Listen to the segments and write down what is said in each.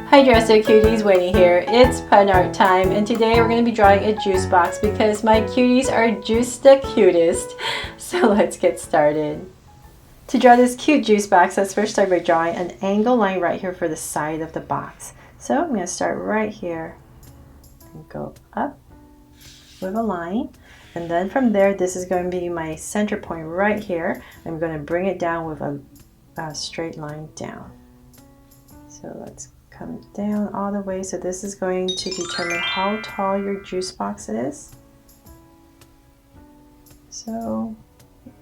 Hi Dresser Cuties, Winnie here. It's pun art time, and today we're going to be drawing a juice box because my cuties are just the cutest. So let's get started. To draw this cute juice box, let's first start by drawing an angle line right here for the side of the box. So I'm going to start right here and go up with a line, and then from there this is going to be my center point right here. I'm going to bring it down with a straight line down. So let's come down all the way. So this is going to determine how tall your juice box is. So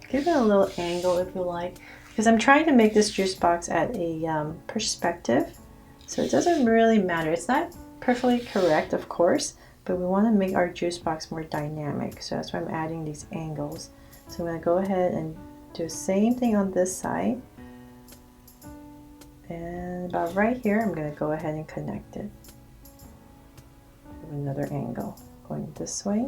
give it a little angle if you like, because I'm trying to make this juice box at a perspective. So it doesn't really matter. It's not perfectly correct, of course, but we want to make our juice box more dynamic. So that's why I'm adding these angles. So I'm going to go ahead and do the same thing on this side. And about right here, I'm going to go ahead and connect it with another angle going this way.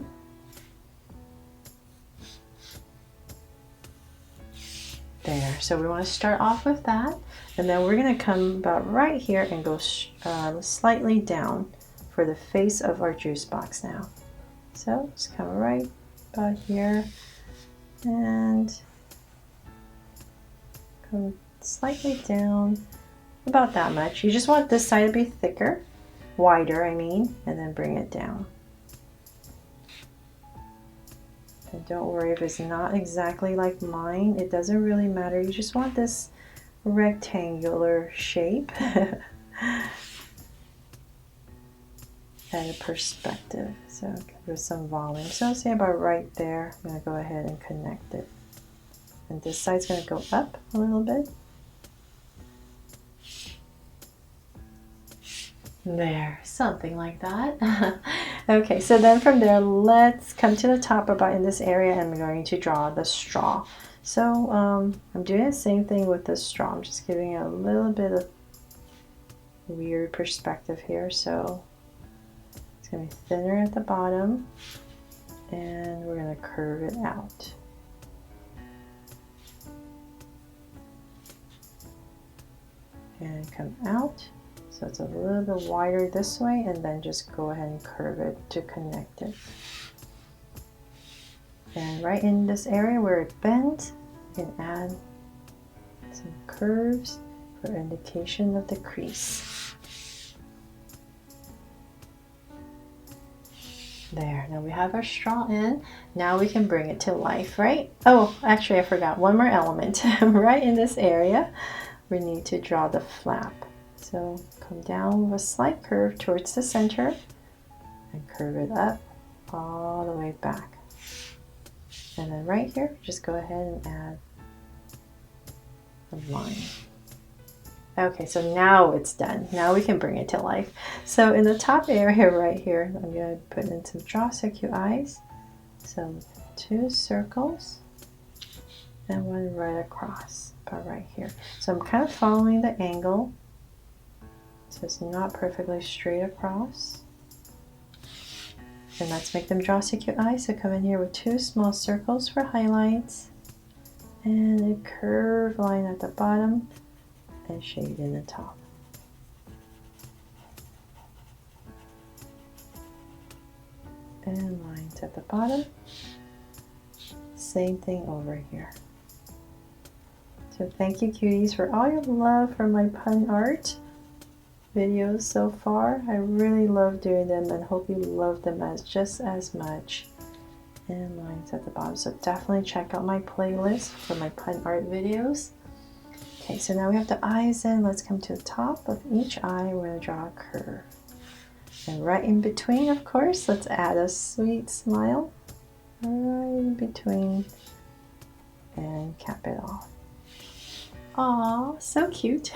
There. So we want to start off with that, and then we're going to come about right here and go slightly down for the face of our juice box now. So just come right about here and come slightly down. About that much. You just want this side to be thicker, wider I mean, and then bring it down. And don't worry if it's not exactly like mine, it doesn't really matter. You just want this rectangular shape at a perspective. So give it some volume. So say about right there, I'm going to go ahead and connect it. And this side's going to go up a little bit. There, something like that. Okay, so then from there, let's come to the top about in this area, and I'm going to draw the straw. So I'm doing the same thing with the straw. I'm just giving it a little bit of weird perspective here. So it's going to be thinner at the bottom, and we're going to curve it out. And come out. So it's a little bit wider this way, and then just go ahead and curve it to connect it. And right in this area where it bends, you can add some curves for indication of the crease. There, now we have our straw in. Now we can bring it to life, right? Oh, actually I forgot one more element. Right in this area, we need to draw the flap. So come down with a slight curve towards the center and curve it up all the way back. And then right here, just go ahead and add a line. Okay, so now it's done. Now we can bring it to life. So in the top area right here, I'm going to put in some draw so cute eyes. So 2 circles and one right across, about right here. So I'm kind of following the angle. So it's not perfectly straight across. And let's make them draw so cute eyes. So come in here with 2 small circles for highlights and a curved line at the bottom and shade in the top. And lines at the bottom. Same thing over here. So thank you cuties for all your love for my pun art videos so far. I really love doing them and hope you love them just as much. And lines at the bottom. So definitely check out my playlist for my pun art videos. Okay, so now we have the eyes in. Let's come to the top of each eye. We're going to draw a curve. And right in between, of course, let's add a sweet smile. Right in between. And cap it off. Aw, so cute.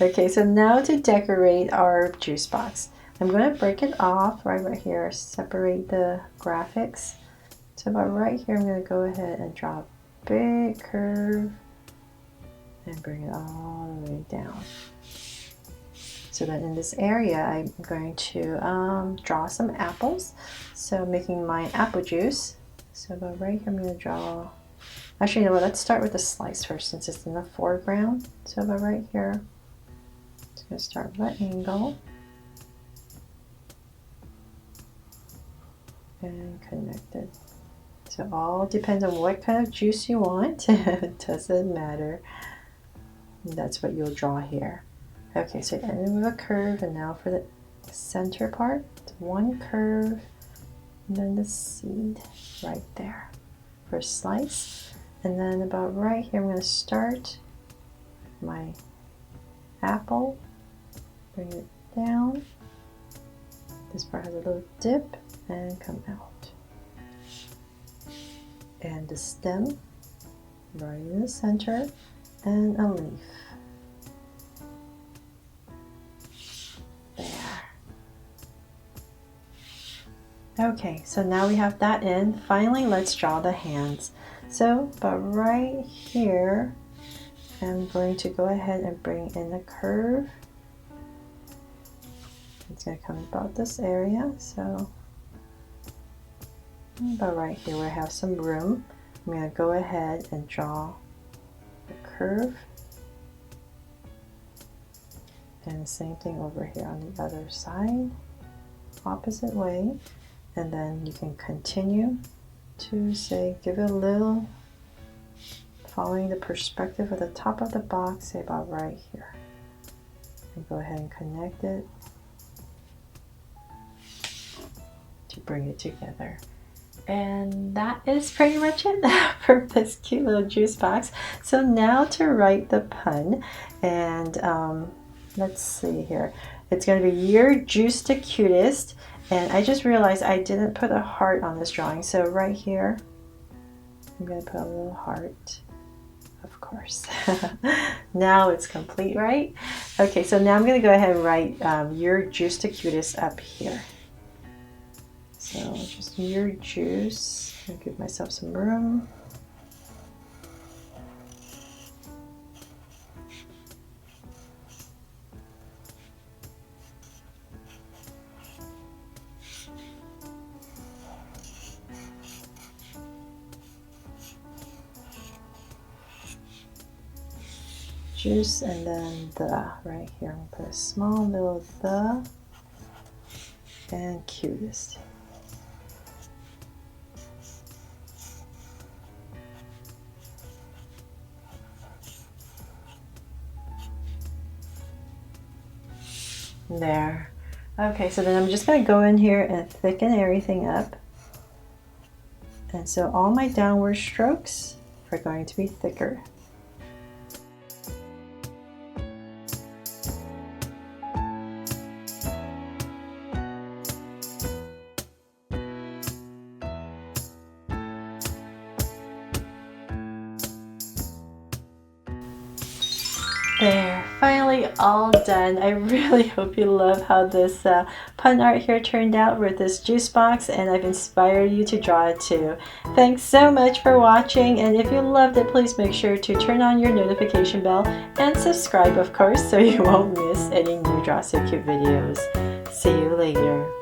Okay, so now to decorate our juice box. I'm going to break it off right here, separate the graphics. So about right here, I'm going to go ahead and draw a big curve and bring it all the way down. So then in this area, I'm going to draw some apples. So making my apple juice. So about right here, I'm going to draw. Actually, you know what? Let's start with the slice first since it's in the foreground. So about right here, just I'm going to start with an angle and connect it. So all depends on what kind of juice you want. It doesn't matter. That's what you'll draw here. Okay, so ending with a curve, and now for the center part, one curve, and then the seed right there for a slice. And then about right here, I'm going to start my apple, bring it down. This part has a little dip and come out. And the stem right in the center, and a leaf. There. Okay, so now we have that in. Finally, let's draw the hands. So, about right here, I'm going to go ahead and bring in the curve. It's going to come about this area, so about right here where I have some room, I'm going to go ahead and draw the curve. And the same thing over here on the other side, opposite way. And then you can continue to say, give it a little, following the perspective of the top of the box, say about right here. And go ahead and connect it to bring it together. And that is pretty much it for this cute little juice box. So now to write the pun, and let's see here. It's going to be your juice the cutest, and I just realized I didn't put a heart on this drawing. So right here, I'm going to put a little heart, of course. Now it's complete, right? Okay, so now I'm going to go ahead and write your juice the cutest up here. So just your juice. I'll give myself some room. Juice, and then the right here. I'm going to put a small little the and cutest. There. Okay, so then I'm just going to go in here and thicken everything up. And so all my downward strokes are going to be thicker. There, finally all done. I really hope you love how this pun art here turned out with this juice box, and I've inspired you to draw it too. Thanks so much for watching, and if you loved it, please make sure to turn on your notification bell and subscribe, of course, so you won't miss any new Draw So Cute videos. See you later.